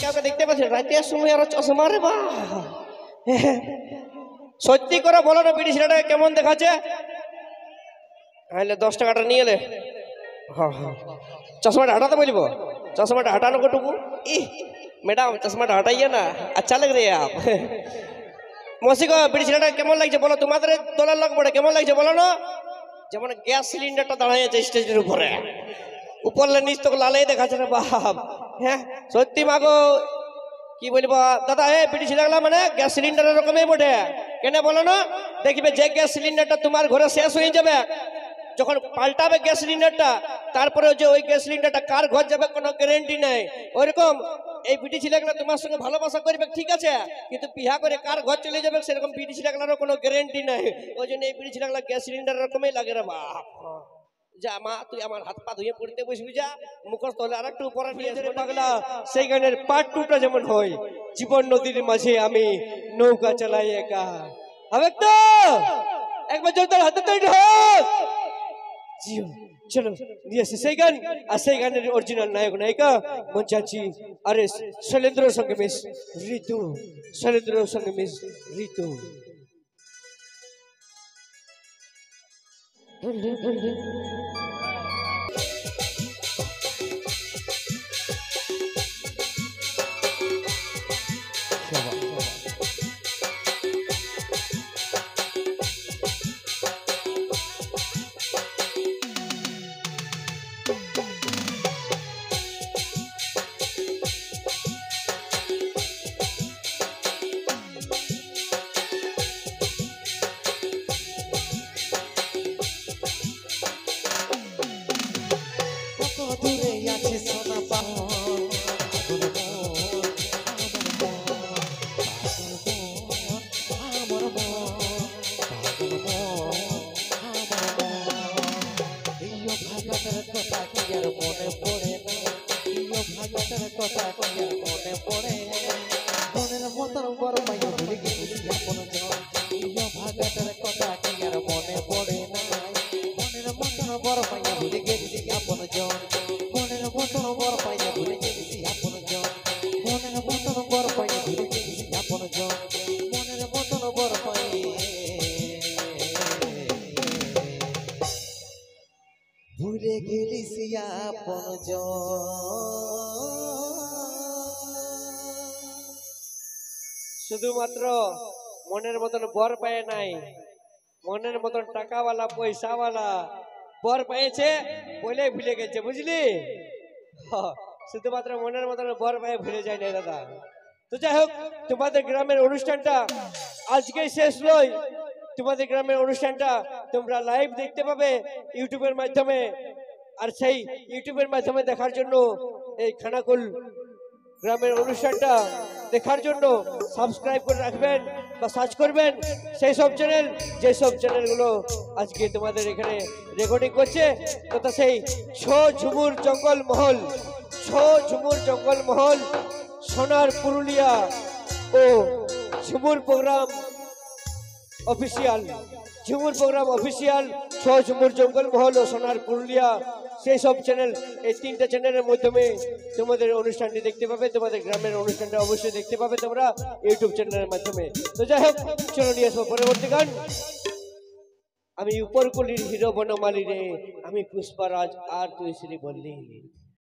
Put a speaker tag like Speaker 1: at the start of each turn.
Speaker 1: কাউকে দেখতে পাচ্ছেন রাতের সময় আরো চশমা রে বা সত্যি করে বলো না বিড়ি ছেলেটা কেমন দেখাচ্ছে? তাহলে 10 টাকাটা নিয়ে এলে চশমাটা हटाते বলবো চশমাটা हटानो কটুকু मैडम चश्माটা हटाइए ना अच्छा लग रही है आप मौसी को বিড়ি ছেলেটা কেমন লাগছে বলো তোমাদের দলের লোক বড় কেমন লাগছে বলো না যেমন গ্যাস সিলিন্ডারটা দাঁড়ায় আছে স্টেজের উপরে উপরলে নিচ তো লালাই দেখাচ্ছে রে বাপ হ্যাঁ সত্যি মাগো কি বলবো দাদা বিড়ি ছেলেগুলা মানে গ্যাস সিলিন্ডারের রকমই বটে কেন বলো না দেখবে যে গ্যাস সিলিন্ডারটা তোমার ঘরে শেষ হয়ে যাবে যখন পাল্টাবে গ্যাস সিলিন্ডারটা তারপরে যে ওই গ্যাস সিলিন্ডারটা কার ঘর যাবে কোনো গ্যারান্টি নাই ওইরকম এই বিটি ছেলেগুলো তোমার সঙ্গে ভালোবাসা করবে ঠিক আছে কিন্তু বিয়া করে কার ঘর চলে যাবে সেরকম বিটি ছেলেগুলোরও কোনো গ্যারান্টি নাই ওই জন্য এই বিটি ছেলেগুলো গ্যাস সিলিন্ডার রকমই লাগে রে বাপ যা মা তুই আমার হাত পা ধুয়ে পড়তে বসবি যা মুখস্থ হলে আর একটু পড়া নিয়ে পাগলা সেই গানের পার্ট 2টা যেমন হয় জীবন নদীর মাঝে আমি নৌকা চালাই একা হবে তো একবার জোরদার হাতে তৈরি হোক জিও চলো দিয়ে সেই গান আর সেই গানের অরিজিনাল নায়ক নায়িকা মঞ্চাচ্ছি আরে শৈলেন্দ্রর সঙ্গে মিস ঋতু শৈলেন্দ্রর সঙ্গে মিস ঋতু ভুলে গেলি আপন শুধুমাত্র মনের মতন বর পায় নাই মনের মতন টাকাওয়ালা পয়সাওয়ালা বর পেয়েছে বলে ভুলে গেছে বুঝলি শুধুমাত্র মনের মতন বর পায়ে ভুলে যায় না দাদা তো যাই হোক তোমাদের গ্রামের অনুষ্ঠানটা আজকেই শেষ নয় তোমাদের গ্রামের অনুষ্ঠানটা তোমরা লাইভ দেখতে পাবে ইউটিউবের মাধ্যমে আর সেই ইউটিউবের মাধ্যমে দেখার জন্য এই খানাকুল গ্রামের অনুষ্ঠানটা দেখার জন্য সাবস্ক্রাইব করে রাখবেন বা সার্চ করবেন সেই সব চ্যানেল যে সব চ্যানেলগুলো আজকে তোমাদের এখানে রেকর্ডিং করছে তথা সেই ছো ঝুমুর জঙ্গল মহল সোনার পুরুলিয়া ও ঝুমুর প্রোগ্রাম অফিসিয়াল ছো ঝুমুর জঙ্গল মহল ও সোনার পুরুলিয়া সেই সব চ্যানেল এই 3টা চ্যানেলের মাধ্যমে তোমাদের অনুষ্ঠানটি দেখতে পাবে তোমাদের গ্রামের অনুষ্ঠানটা অবশ্যই দেখতে পাবে তোমরা ইউটিউব চ্যানেলের মাধ্যমে তো যাই হোক চলো নিয়ে আসবো পরবর্তী গান আমি উপরকুলির হিরো বনমালী রে আমি পুষ্পারাজ আর তুই শ্রী বললি